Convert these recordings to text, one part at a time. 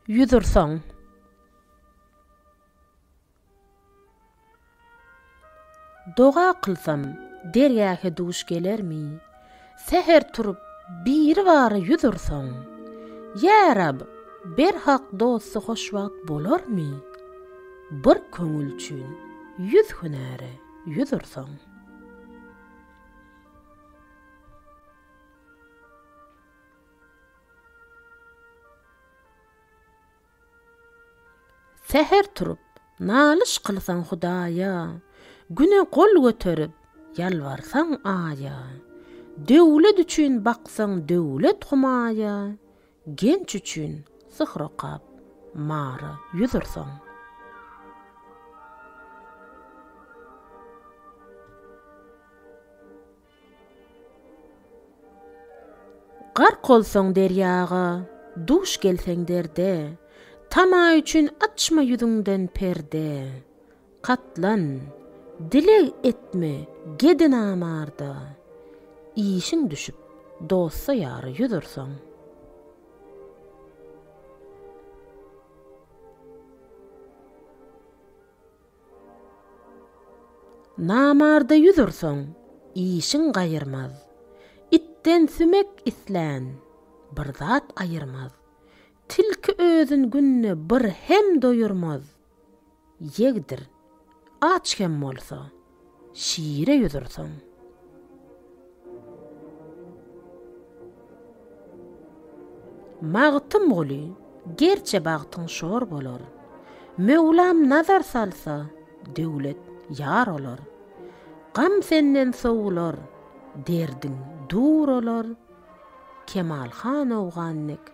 yüzürsoň. Doga kılsam derýähe duş gelermi? Seher turup biri bary yüzürsoň. Ya Rab, bir hak dosty hoşwagt bolarmy? Bir köňül üçin 100 hünäre yüzürsoň. Seher turup nalyş kılsaň Hudaýa, güne gol göterip yalvarsaň aýa, döwlet üçin baksaň döwlet humaýa, genç üçin syhrokap mara yüzürsoň. Gark bolsaň derýaga, duş gelseň derde, tama üçün açma yüzünden perde. Katlan, dilek etme, gedin amarda. İşin düşüp, dostsa yarı yüzürsoň. Namarda yüzürsoň, işin gaýyrmaz. İtten sümek islän, bir zat ayırmaz. Tilki özün günne bir hem doyurmaz. Yegdir, aç hem bolsa, şiire yüzürsoň. Magtym goly, gerçe bagtyň şor bolar. Mevlam nazar salsa, döwlet yar olar. Gam senden soğular, derdin dur olar. Kemal Han owganlyk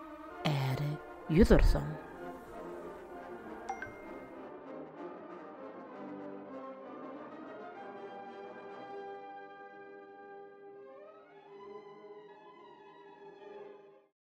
äri yüzürsoň.